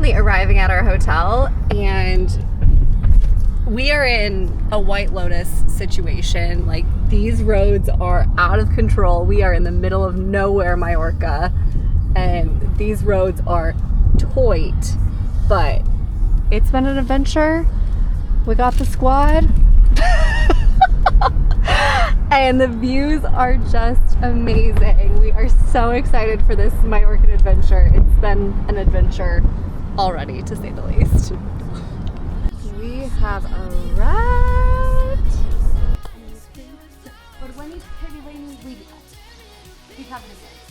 currently arriving at our hotel, and we are in a White Lotus situation. Like, these roads are out of control. We are in the middle of nowhere, Mallorca, and these roads are toit, but it's been an adventure. We got the squad. And the views are just amazing. We are so excited for this Mallorcan adventure. It's been an adventure already, to say the least. We have arrived.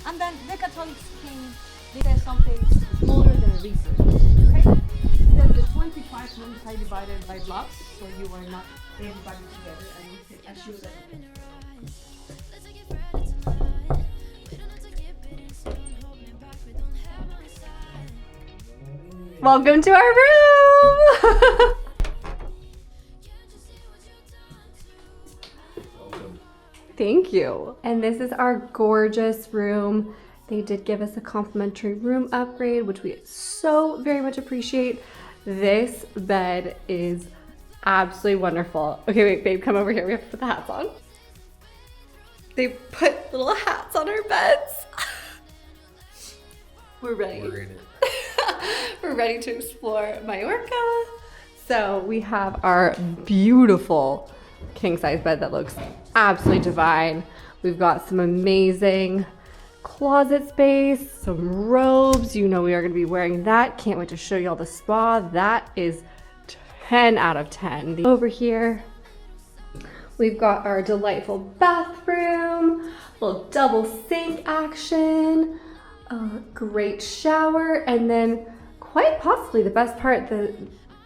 And then the Catholics came, they said something smaller than a research. Okay? Then the 25 multi-divided by blocks, so you are not everybody together and you can assure that. Welcome to our room! Thank you. And this is our gorgeous room. They did give us a complimentary room upgrade, which we so very much appreciate. This bed is absolutely wonderful. Okay, wait, babe, come over here. We have to put the hats on. They put little hats on our beds. We're ready. We're in it. We're ready to explore Mallorca. So we have our beautiful king size bed that looks absolutely divine. We've got some amazing closet space, some robes. You know we are going to be wearing that. Can't wait to show you all the spa. That is 10 out of 10. Over here, we've got our delightful bathroom, little double sink action, a great shower, and then quite possibly the best part,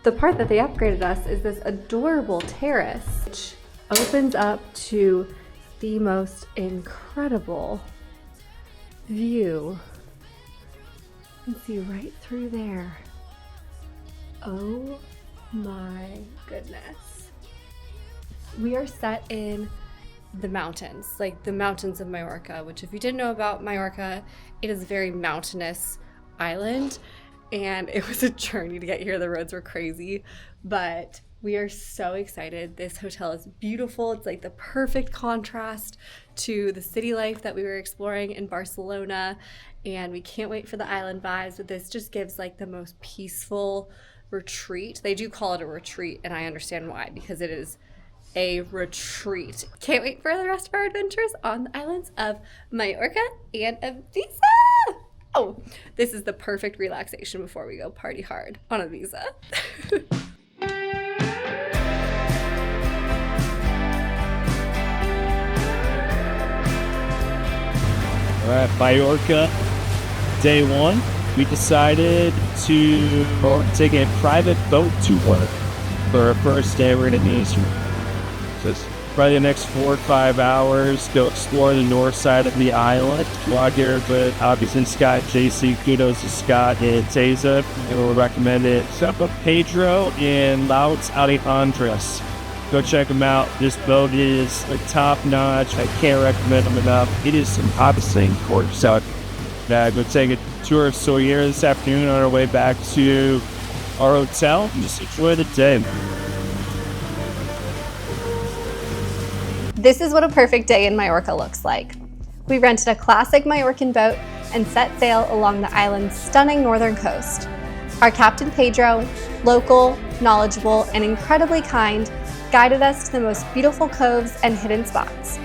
the part that they upgraded us is this adorable terrace, which opens up to the most incredible view. You can see right through there. Oh my goodness. We are set in the mountains, like the mountains of Mallorca, which if you didn't know about Mallorca, it is a very mountainous island, and it was a journey to get here. The roads were crazy, but we are so excited. This hotel is beautiful. It's like the perfect contrast to the city life that we were exploring in Barcelona, and we can't wait for the island vibes, but this just gives like the most peaceful retreat. They do call it a retreat, and I understand why, because it is a retreat. Can't wait for the rest of our adventures on the islands of Mallorca and Ibiza. Oh, this is the perfect relaxation before we go party hard on Ibiza. All right, Mallorca, day one. We decided to take a private boat tour for our first day. We're going to need probably the next 4 or 5 hours to explore the north side of the island. Walk here with obviously Scott, JC, kudos to Scott and Teza. And we'll recommend it. Except for Pedro and llaut Alejandras. Go check them out. This boat is top notch. I can't recommend them enough. It is some obviously gorgeous out. Go take a tour of Sóller this afternoon on our way back to our hotel. Just enjoy the day. This is what a perfect day in Mallorca looks like. We rented a classic Mallorcan boat and set sail along the island's stunning northern coast. Our captain Pedro, local, knowledgeable, and incredibly kind, guided us to the most beautiful coves and hidden spots.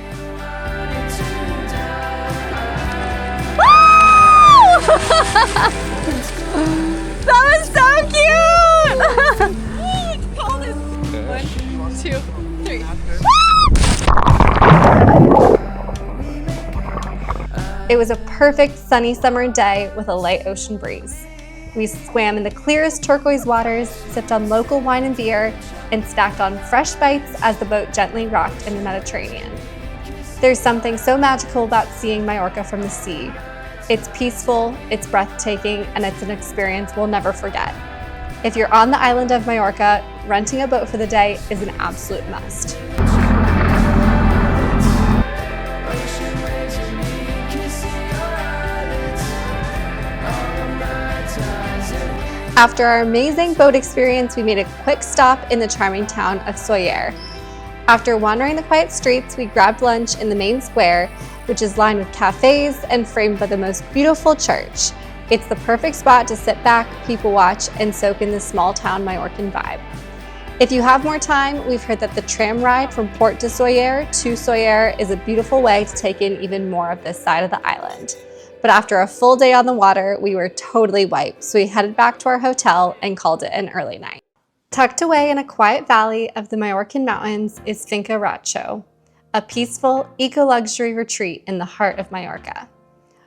That was so cute! Hold this. 1, 2, 3. It was a perfect sunny summer day with a light ocean breeze. We swam in the clearest turquoise waters, sipped on local wine and beer, and stacked on fresh bites as the boat gently rocked in the Mediterranean. There's something so magical about seeing Mallorca from the sea. It's peaceful, it's breathtaking, and it's an experience we'll never forget. If you're on the island of Mallorca, renting a boat for the day is an absolute must. After our amazing boat experience, we made a quick stop in the charming town of Sóller. After wandering the quiet streets, we grabbed lunch in the main square, which is lined with cafes and framed by the most beautiful church. It's the perfect spot to sit back, people watch, and soak in the small town Mallorcan vibe. If you have more time, we've heard that the tram ride from Port to Sóller is a beautiful way to take in even more of this side of the island. But after a full day on the water, we were totally wiped, so we headed back to our hotel and called it an early night. Tucked away in a quiet valley of the Mallorcan mountains is Finca Ratxó, a peaceful, eco-luxury retreat in the heart of Mallorca.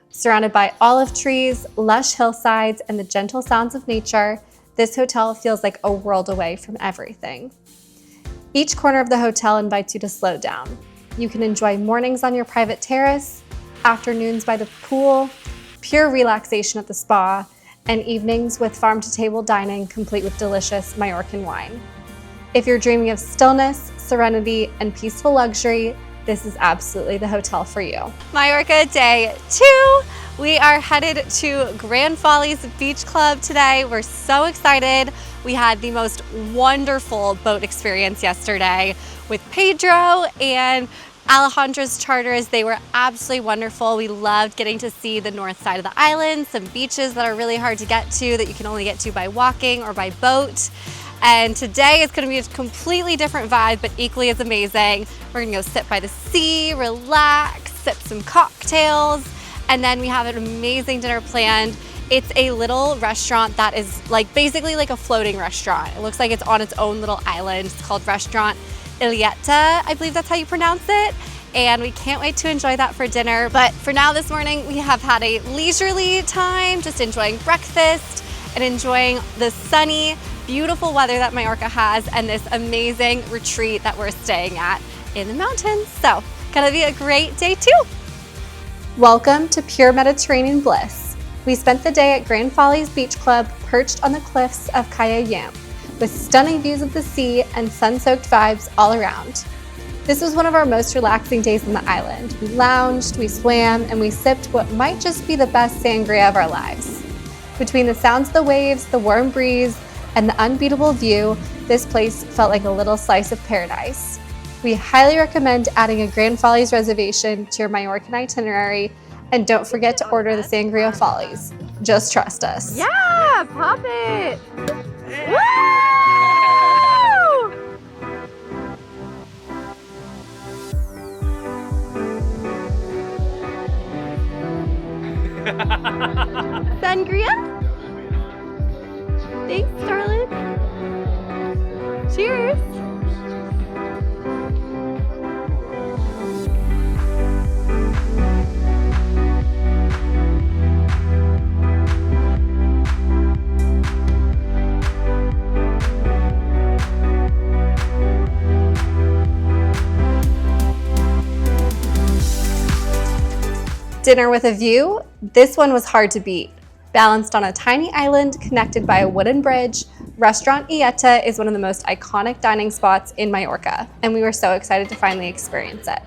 Surrounded by olive trees, lush hillsides, and the gentle sounds of nature, this hotel feels like a world away from everything. Each corner of the hotel invites you to slow down. You can enjoy mornings on your private terrace, afternoons by the pool, pure relaxation at the spa, and evenings with farm-to-table dining complete with delicious Mallorcan wine. If you're dreaming of stillness, serenity, and peaceful luxury, this is absolutely the hotel for you. Mallorca day 2. We are headed to Gran Folies Beach Club today. We're so excited. We had the most wonderful boat experience yesterday with Pedro and Alejandra's charters. They were absolutely wonderful. We loved getting to see the north side of the island, some beaches that are really hard to get to that you can only get to by walking or by boat. And today is going to be a completely different vibe, but equally as amazing. We're going to go sit by the sea, relax, sip some cocktails, and then we have an amazing dinner planned. It's a little restaurant that is basically like a floating restaurant. It looks like it's on its own little island. It's called Restaurant Illeta, I believe that's how you pronounce it. And we can't wait to enjoy that for dinner. But for now this morning, we have had a leisurely time, just enjoying breakfast and enjoying the sunny, beautiful weather that Mallorca has and this amazing retreat that we're staying at in the mountains. So, gonna be a great day 2. Welcome to pure Mediterranean bliss. We spent the day at Gran Folies Beach Club perched on the cliffs of Yam, with stunning views of the sea and sun-soaked vibes all around. This was one of our most relaxing days on the island. We lounged, we swam, and we sipped what might just be the best sangria of our lives. Between the sounds of the waves, the warm breeze, and the unbeatable view, this place felt like a little slice of paradise. We highly recommend adding a Gran Folies reservation to your Mallorcan itinerary, and don't forget to order the Sangria Follies. Just trust us. Yeah, pop it! Woo! Sangria? Thanks, darling. Cheers. Dinner with a view? This one was hard to beat. Balanced on a tiny island connected by a wooden bridge, Restaurant Illeta is one of the most iconic dining spots in Mallorca, and we were so excited to finally experience it.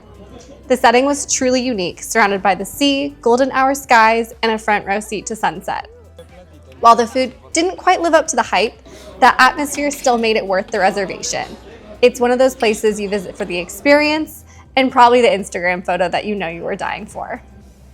The setting was truly unique, surrounded by the sea, golden hour skies, and a front row seat to sunset. While the food didn't quite live up to the hype, the atmosphere still made it worth the reservation. It's one of those places you visit for the experience and probably the Instagram photo that you know you were dying for.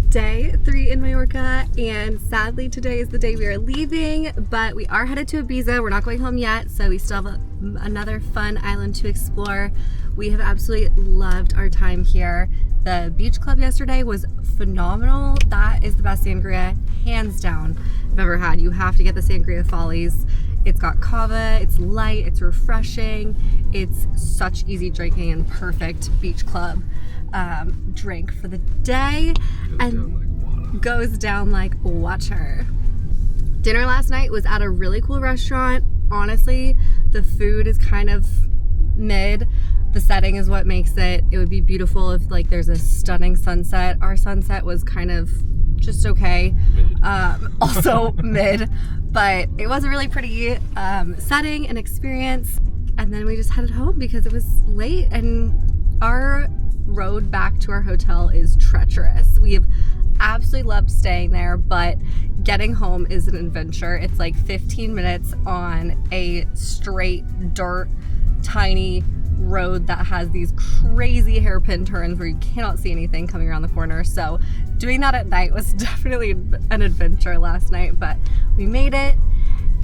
Day 3 in Mallorca, and sadly today is the day we are leaving, but we are headed to Ibiza. We're not going home yet, so we still have another fun island to explore. We have absolutely loved our time here. The beach club yesterday was phenomenal. That is the best sangria, hands down, I've ever had. You have to get the Sangria Follies. It's got cava, it's light, it's refreshing, it's such easy drinking and perfect beach club drink for the day, and goes down like water. Dinner last night was at a really cool restaurant. Honestly, the food is kind of mid. The setting is what makes it. It would be beautiful if there's a stunning sunset. Our sunset was kind of just okay. Also mid, but it was a really pretty setting and experience. And then we just headed home because it was late, and our road back to our hotel is treacherous. We have absolutely loved staying there, but getting home is an adventure. It's like 15 minutes on a straight dirt, tiny road that has these crazy hairpin turns where you cannot see anything coming around the corner. So doing that at night was definitely an adventure last night, but we made it.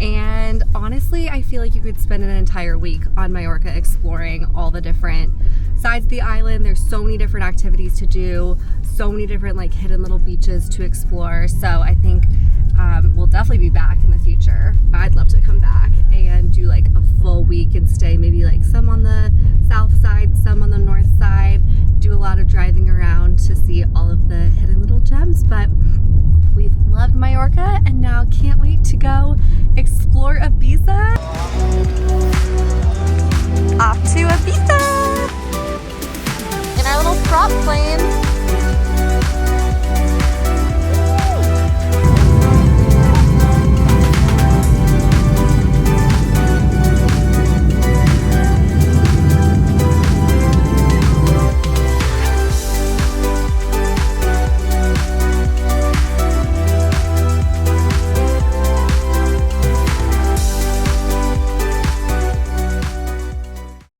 And honestly, I feel like you could spend an entire week on Mallorca exploring all the different sides of the island. There's so many different activities to do, so many different like hidden little beaches to explore. So I think we'll definitely be back in the future. I'd love to come back and do like a full week and stay maybe like some on the south side, some on the north side, do a lot of driving around to see all of the hidden little gems. But we've loved Mallorca and now can't wait to go explore Ibiza. Off to Ibiza in our little prop plane.